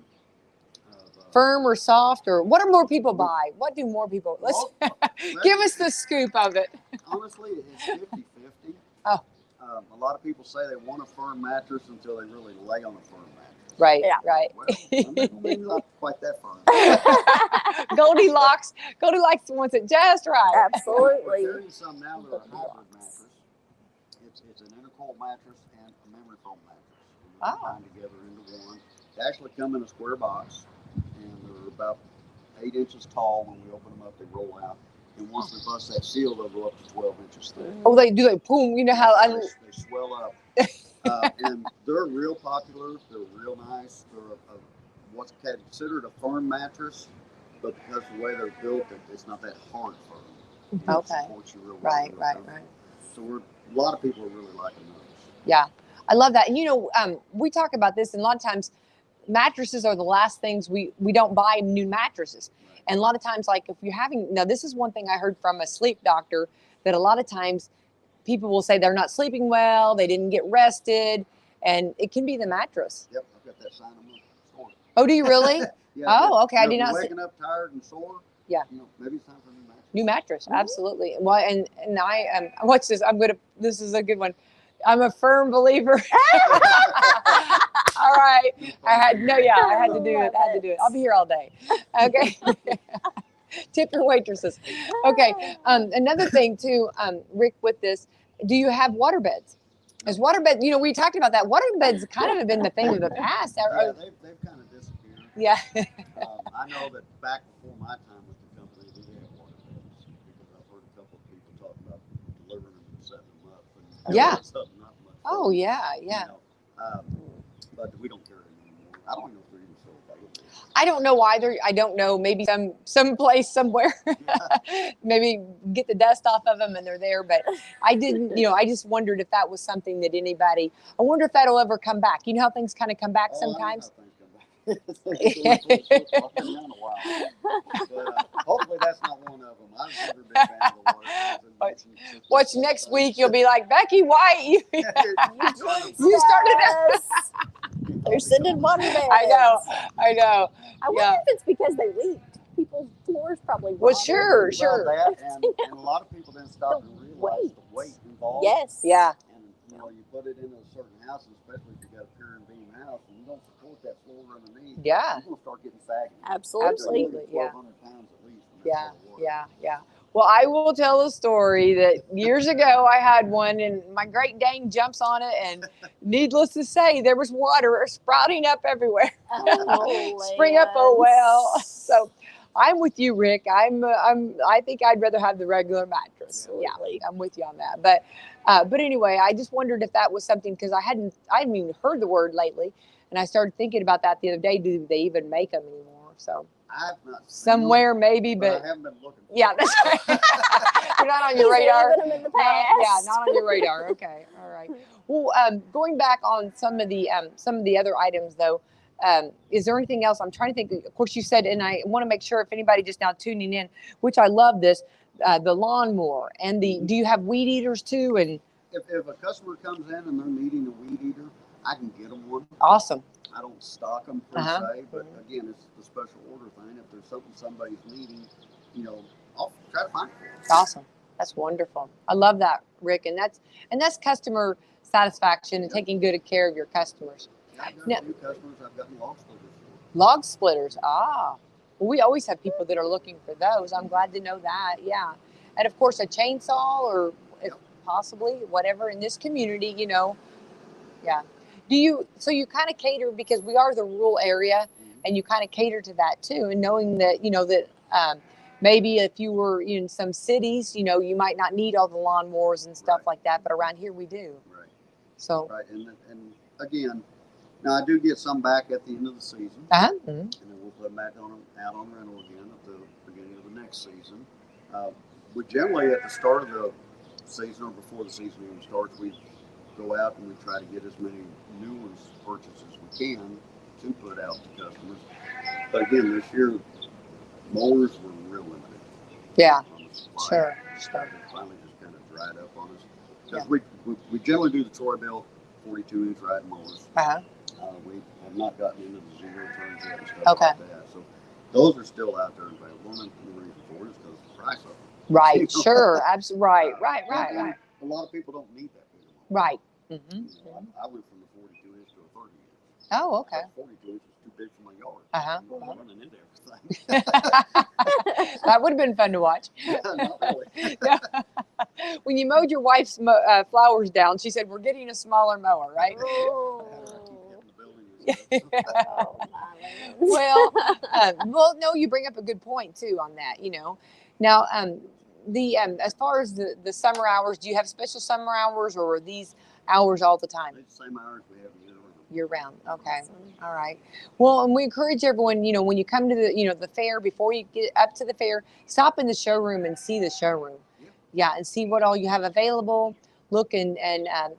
Of, Firm or soft, or what do more people buy? What do more people? Let's Well, give us the scoop of it. honestly, it's 50-50. Oh. A lot of people say they want a firm mattress until they really lay on a firm mattress. Right. Yeah. Right. Well, some people maybe not quite that firm. Goldilocks wants it just right. We're Absolutely. carrying some now that are a hybrid mattress. It's an intercoil mattress and a memory foam mattress. And they're Oh. combined together into one. They actually come in a square box, and they're about 8 inches tall. When we open them up, they roll out. And once we bust that seal, they'll go up to 12 inches thick. Oh, they do like boom. You know how They swell up. And they're real popular. They're real nice. They're what's considered a firm mattress, but because of the way they're built, it's not that hard firm. You know, it Okay. supports you real well. right. real Right. comfortable. Right. So a lot of people are really liking those. Yeah, I love that. And, you know, we talk about this, and a lot of times mattresses are the last things we don't buy new mattresses. And a lot of times, like if you're having, now this is one thing I heard from a sleep doctor, that a lot of times people will say they're not sleeping well, they didn't get rested, and it can be the mattress. Yep, I've got that sign on my store. Oh, do you really? Yeah, Oh, okay, I if did you're not see- waking up tired and sore. Yeah. You know, maybe it's time for a new mattress. New mattress, absolutely. Well, and I watch this. This is a good one. I'm a firm believer. All right. I had to do it. I had to do it. I'll be here all day. Okay. Tip your waitresses. Okay. Another thing too, Rick, with this, do you have water beds? As water bed, you know, we talked about that. Water beds kind of have been the thing of the past. Yeah, they've kind of disappeared. Yeah. I know that back before my time with the company, we did have water beds because I've heard a couple of people talking about delivering them and setting them up. And Yeah. it's not much Oh fun, yeah, you yeah. know. But we don't carry them anymore. I don't know if they're even still available. I don't know either. I don't know. Maybe some place somewhere. Maybe get the dust off of them and they're there. But I didn't. You know, I just wondered if that was something that anybody. I wonder if that'll ever come back. You know how things kind of come back sometimes. Oh, I know how things come back. It's been around a while. But, hopefully that's not one of them. I'm never been a fan of the water beds. Watch next week. You'll be like Becky White. You You started it. Yes. They're sending water beds. I know. I wonder Yeah. if it's because they leaked. People's floors probably. Well, rotted. sure. That, and a lot of people didn't stop and realize the weight involved. Yes. Yeah. And you know, you put it in a certain house, especially if you got a pier and beam house, and you don't support that floor underneath. Yeah. You're gonna start getting saggy. Absolutely. Absolutely. Yeah. 1,200 pounds at least. when Yeah, that's full of water. yeah. Well, I will tell a story that years ago I had one, and my Great Dane jumps on it, and needless to say, there was water sprouting up everywhere. Oh, Spring up a well. Lance. So I'm with you, Rick. I think I'd rather have the regular mattress. Absolutely. Yeah, I'm with you on that. But anyway, I just wondered if that was something, because I hadn't even heard the word lately, and I started thinking about that the other day. Do they even make them anymore? So I've not seen somewhere them, maybe, but but I haven't been looking. For yeah, them. that's right. You're not on your He's radar. leaving them in the past. Yeah, not on your radar. Okay, all right. Well, going back on some of the other items though, is there anything else? I'm trying to think. Of course, you said, and I want to make sure if anybody just now tuning in, which I love this, the lawnmower and the. Do you have weed eaters too? And If a customer comes in and they're needing a weed eater, I can get them one. awesome. I don't stock them per Uh-huh. se, but again, it's the special order thing. If there's something somebody's needing, you know, I'll try to find it. Awesome. That's wonderful. I love that, Rick. And that's customer satisfaction and taking good care of your customers. I've got Now- a few customers I've gotten log splitters for. Log splitters. Well, we always have people that are looking for those. I'm glad to know that. Yeah. and of course a chainsaw or if possibly whatever in this community, yeah. So you kind of cater, because we are the rural area, and you kind of cater to that too, and knowing that, maybe if you were in some cities, you might not need all the lawnmowers and stuff like that, but around here we do. Right. So. Right. And again, now I do get some back at the end of the season. Mm-hmm. And then we'll put them back out on rental again at the beginning of the next season. We generally, at the start of the season or before the season even starts, we go out and we try to get as many new ones purchased as we can to put out to customers. But again, this year, mowers were real limited. Yeah, On the supply. sure. It finally just kind of dried up on us. Because we generally do the Troy Bill 42-inch riding mowers. Uh-huh. We have not gotten into the zero turns yet and stuff Okay. like that. So those are still out there available. And the reason for it is because of the price of them. Right, sure, absolutely, right. And a lot of people don't need that big of a mower. Right. Mm-hmm. I went from the 42-inch to a 30-inch. Oh, okay. 42 inches is too big for my yard. Uh-huh. I'm running into everything. That would have been fun to watch. Not really. When you mowed your wife's flowers down, she said, "We're getting a smaller mower," right? Oh. Oh, my Well, no, you bring up a good point too on that. Now the as far as the summer hours, do you have special summer hours, or are these hours all the time? It's the same hours we have Year round. Okay. All right. Well, and we encourage everyone, when you come to the fair, before you get up to the fair, stop in the showroom and see the showroom. Yep. Yeah, and see what all you have available. Look, and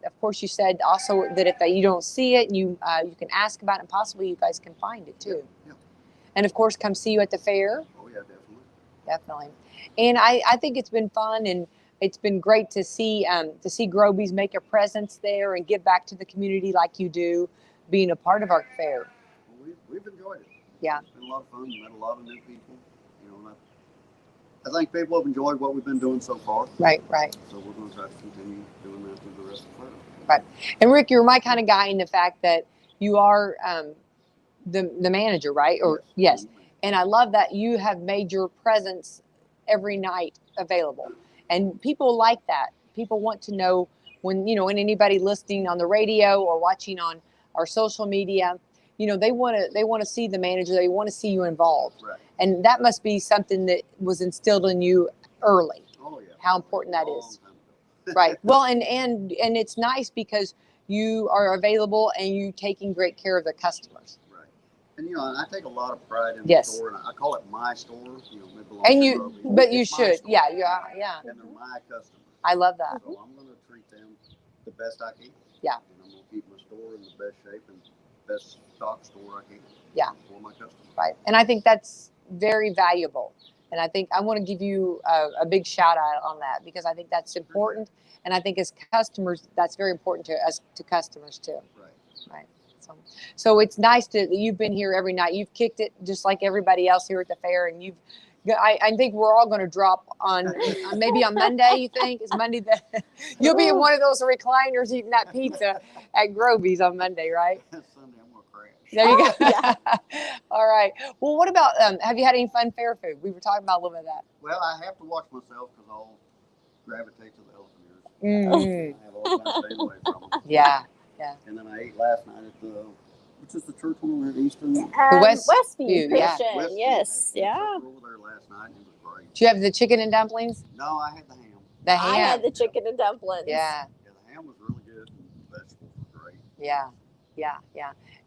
of course you said also that if you don't see it, you can ask about it, and possibly you guys can find it too. Yep. And of course, come see you at the fair. Oh yeah, definitely. Definitely. And I think it's been fun, and it's been great to see Groby's make a presence there and give back to the community like you do, being a part of our fair. Well, we've enjoyed it. Yeah. It's been a lot of fun. Met a lot of new people. And I think people have enjoyed what we've been doing so far. Right. So we're going to try to continue doing that through the rest of the fair. Right. And Rick, you're my kind of guy in the fact that you are the manager, right? Or yes. And I love that you have made your presence every night available. And people like that. People want to know when anybody listening on the radio or watching on our social media, they want to see the manager. They want to see you involved. Right. And that must be something that was instilled in you early. Oh yeah. How important that Long is. time ago. Right. Well, and it's nice because you are available and you taking great care of the customers. Right. And I take a lot of pride in Yes. the store, and I call it my store. It belongs And to you, Groby. but you It's my should. store. Yeah. And they're my customers. I love that. So I'm going to treat them the best I can. Yeah. And I'm going to keep my store in the best shape and best stock store I can. Yeah. For my customers. Right. And I think that's very valuable. And I think I want to give you a big shout out on that, because I think that's important. And I think as customers, that's very important to us, to customers too. Right. So it's nice that you've been here every night. You've kicked it just like everybody else here at the fair. And I think we're all going to drop on maybe on Monday. You think is Monday you'll be in one of those recliners eating that pizza at Groby's on Monday, right? Sunday I'm going to crash. There you go. Yeah. All right. Well, what about have you had any fun fair food? We were talking about a little bit of that. Well, I have to watch myself because I'll gravitate to the elephant ears. Mm. I have all kinds of stay away from them. Yeah. And then I ate last night at which is the church one over at Eastern? Westview yeah. Christian. Westview. Yes. I had Yeah. supper over there last night, and it was great. Do you have the chicken and dumplings? No, I had the ham. The I ham. had the chicken and dumplings. Yeah. Yeah, the ham was really good, and the vegetables were great. Yeah.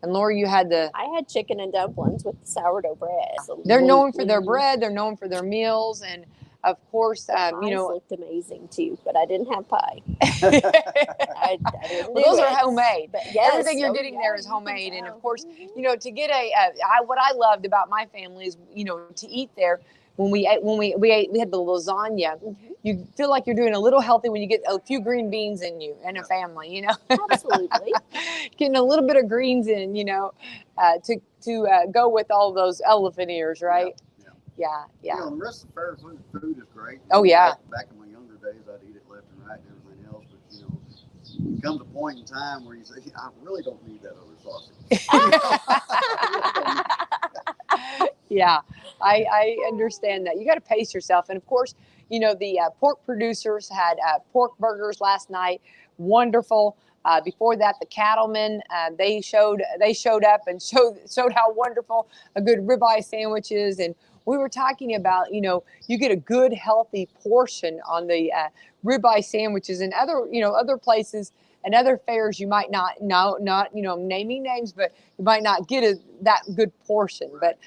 And Laura, you had the. I had chicken and dumplings with the sourdough bread. They're known for their Absolutely. bread. They're known for their meals, and of course, The pies looked amazing too, but I didn't have pie. I didn't well, do those are it. homemade. But yes, Everything you're oh, getting yeah, there is you can homemade, and of tell. course, Mhm. to get what I loved about my family is, to eat there. When we had the lasagna, Mhm. you feel like you're doing a little healthy when you get a few green beans in you and a family, Absolutely. getting a little bit of greens in, to go with all those elephant ears, right? Yeah. And the rest of the fair food is great. Oh, yeah. Back in my younger days, I'd eat it left and right and everything else, but comes a point in time where you say, I really don't need that other sausage. Yeah, I understand that. You got to pace yourself. And of course, the pork producers had pork burgers last night. Wonderful. Before that, the cattlemen they showed up and showed how wonderful a good ribeye sandwich is. And we were talking about you get a good healthy portion on the ribeye sandwiches, and other places and other fairs you might not naming names, but you might not get that good portion. But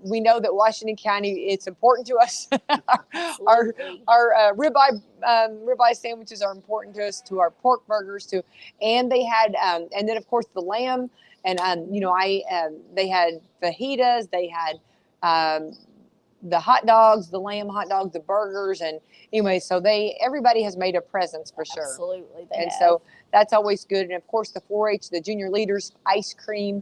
we know that Washington County, it's important to us. our ribeye sandwiches are important to us, to our pork burgers too, and they had and then of course the lamb, and they had fajitas, they had the hot dogs, the lamb hot dogs, the burgers, and anyway, so everybody has made a presence for sure. Absolutely, and so that's always good. And of course the 4-H, the junior leaders, ice cream.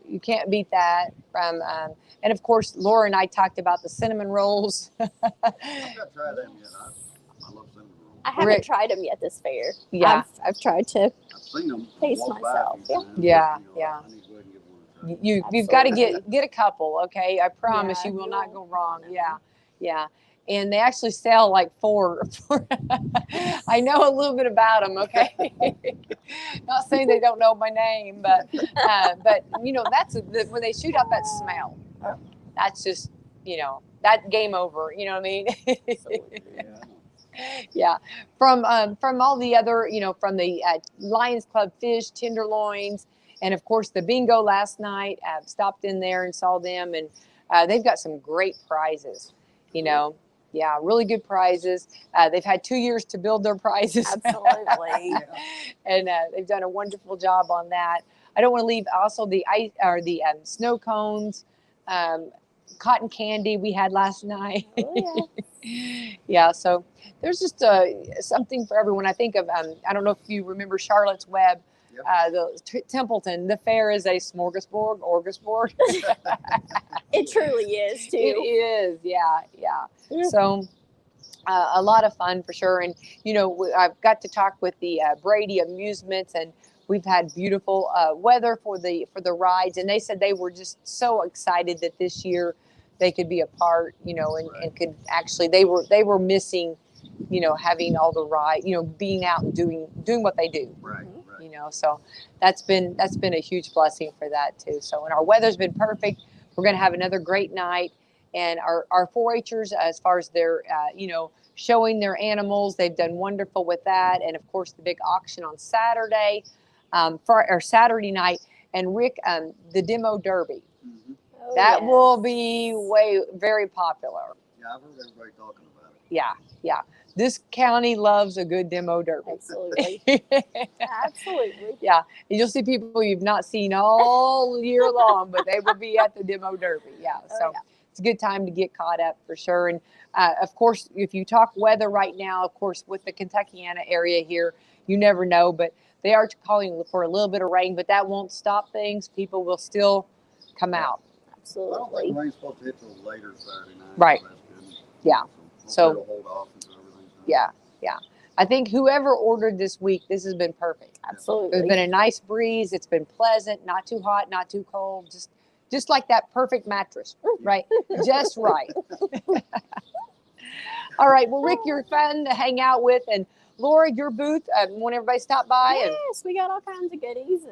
You can't beat that. And of course, Laura and I talked about the cinnamon rolls. I've not tried them yet. I love cinnamon rolls. I haven't tried them yet this fair. Yeah. I've tried to I've seen them. taste walk by a myself. few Yeah. times, Yeah, but, yeah. I need to go ahead and give one a try. You've got to Absolutely. get a couple, okay? I promise Yeah, you will you not will. go wrong. Yeah. And they actually sell like four. I know a little bit about them, okay? Not saying they don't know my name, but that's when they shoot out that smell. That's just that game over. You know what I mean? Absolutely. Yeah, I know. Yeah, from all the other, from the Lions Club fish, tenderloins, and of course the bingo last night. Stopped in there and saw them, and they've got some great prizes. Yeah, really good prizes. They've had 2 years to build their prizes. Absolutely. And they've done a wonderful job on that. I don't want to leave also the ice or the snow cones, cotton candy we had last night. Oh, Yeah, so there's just something for everyone. I think of I don't know if you remember Charlotte's Web, the Templeton. The fair is a smorgasbord. It truly is too. It is, yeah. So a lot of fun for sure. And I've got to talk with the Brady Amusements, and we've had beautiful weather for the rides, and they said they were just so excited that this year they could be a part, and could actually they were missing, having all the ride, being out and doing what they do. Right. So that's been a huge blessing for that too. So, and our weather's been perfect. We're going to have another great night, and our 4-Hers, as far as their showing their animals, they've done wonderful with that. And of course the big auction on Saturday, for Saturday night, and Rick, the demo derby. Mm-hmm. Oh, That yes. will be very popular. Yeah, I've heard everybody talking about it. Yeah. This county loves a good demo derby. Absolutely. Absolutely. Yeah. And you'll see people you've not seen all year long, but they will be at the demo derby. Yeah. So it's a good time to get caught up for sure. And of course, if you talk weather right now, of course, with the Kentuckiana area here, you never know, but they are calling for a little bit of rain, but that won't stop things. People will still come out. I don't Absolutely. think rain's supposed to hit till later Saturday night. Right. So that's good. Yeah. So- hopefully it'll hold off until everything's done. Yeah. I think whoever ordered this week, this has been perfect. Absolutely. There's been a nice breeze. It's been pleasant, not too hot, not too cold. Just like that perfect mattress, right? Just right. All right. Well, Rick, you're fun to hang out with, and Laura, your booth. Want everybody to stop by? Yes, we got all kinds of goodies,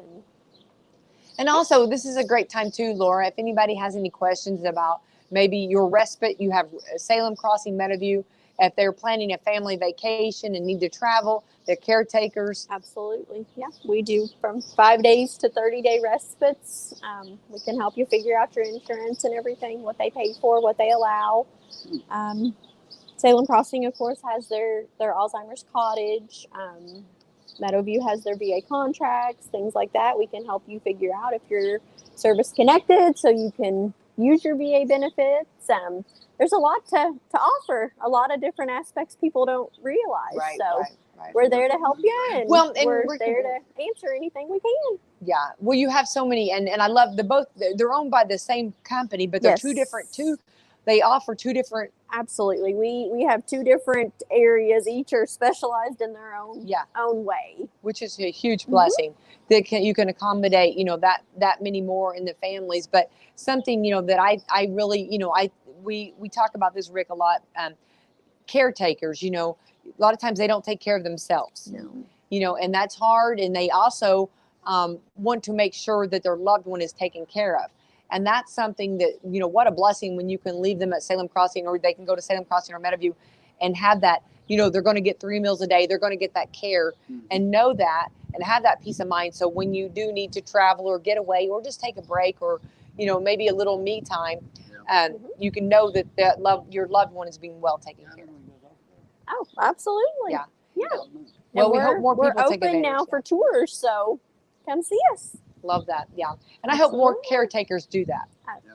And also, this is a great time too, Laura. If anybody has any questions about maybe your respite, you have Salem Crossing, Meadowview. If they're planning a family vacation and need to travel, they're caretakers. absolutely. Yeah, we do from 5 days to 30-day respites. We can help you figure out your insurance and everything, what they pay for, what they allow. Salem Crossing, of course, has their Alzheimer's cottage. Meadowview has their VA contracts, things like that. We can help you figure out if you're service connected so you can use your VA benefits. There's a lot to offer, a lot of different aspects people don't realize. Right. We're there to help you, and, Well, and we're we're- there to answer anything we can. Yeah. Well, you have so many, and I love the both. They're owned by the same company, but they're Yes. They offer two different Absolutely. We have two different areas. Each are specialized in their own Yeah. own way. Which is a huge blessing that you can accommodate, that many more in the families. But something, that I really, we talk about this, Rick, a lot. Caretakers, a lot of times they don't take care of themselves, and that's hard. And they also want to make sure that their loved one is taken care of. And that's something that, what a blessing when you can leave them at Salem Crossing, or they can go to Salem Crossing or Meadowview and have that, they're going to get 3 meals a day. They're going to get that care and know that and have that peace of mind. So when you do need to travel or get away or just take a break or, maybe a little me time, you can know that your loved one is being well taken care of. Oh, absolutely. Yeah. Yeah. Well, we hope more people we're take open advantage. now for tours, so come see us. Love that. Yeah. And I hope more caretakers do that.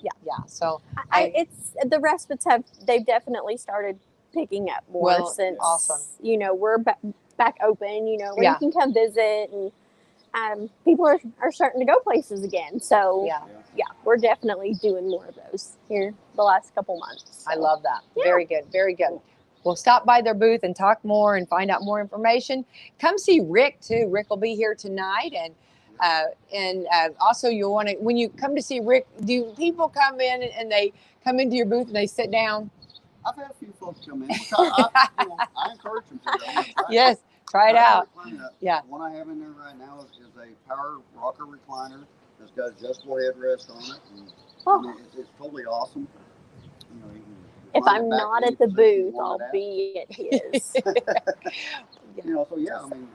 Yeah. Yeah. So It's the respites they've definitely started picking up more since awesome. We're back open, where you can come visit, and people are starting to go places again. So yeah, we're definitely doing more of those here the last couple months. So. I love that. Yeah. Very good. Very good. We'll stop by their booth and talk more and find out more information. Come see Rick too. Rick will be here tonight, and also you'll want to, when you come to see Rick, do people come in and they come into your booth and they sit down? I've had a few folks come in. I encourage them to. Yes, try it out. Yeah. The one I have in there right now is a power rocker recliner that's got adjustable headrest on it. And, it's totally awesome. If I'm not at the booth, I'll be at his. So yeah, I mean.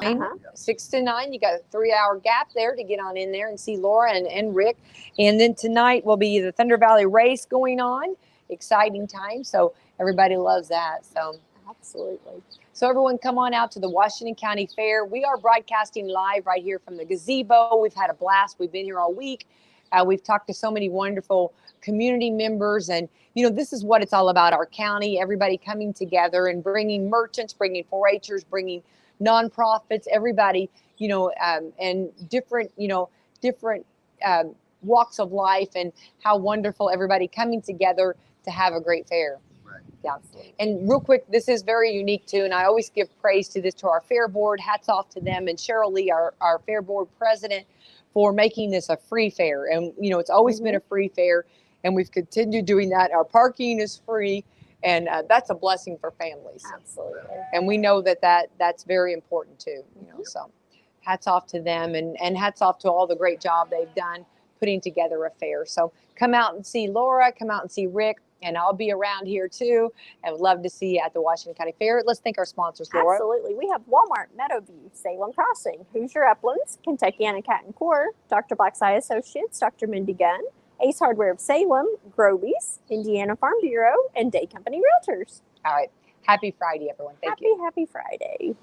Uh-huh. 6 to 9, you got a 3-hour gap there to get on in there and see Laura and Rick. And then tonight will be the Thunder Valley Race going on. Exciting time. So everybody loves that. So absolutely. So everyone come on out to the Washington County Fair. We are broadcasting live right here from the gazebo. We've had a blast. We've been here all week. We've talked to so many wonderful community members, and this is what it's all about, our county, everybody coming together and bringing merchants, bringing 4-H'ers, bringing nonprofits, everybody, and different walks of life, and how wonderful everybody coming together to have a great fair. Right. Yeah. And real quick, this is very unique too, and I always give praise to our fair board. Hats off to them, and Cheryl Lee, our fair board president, for making this a free fair. And it's always been a free fair, and we've continued doing that. Our parking is free, and that's a blessing for families. Absolutely. And we know that's very important too. So hats off to them, and hats off to all the great job they've done putting together a fair. So come out and see Laura, come out and see Rick, and I'll be around here too. I would love to see you at the Washington County Fair. Let's thank our sponsors, Laura. Absolutely. We have Walmart, Meadowview, Salem Crossing, Hoosier Uplands, Kentucky Anna Cat and Core, Dr. Black's Eye Associates, Dr. Mindy Gunn, Ace Hardware of Salem, Groby's, Indiana Farm Bureau, and Day Company Realtors. All right. Happy Friday, everyone. Thank you. Happy Friday.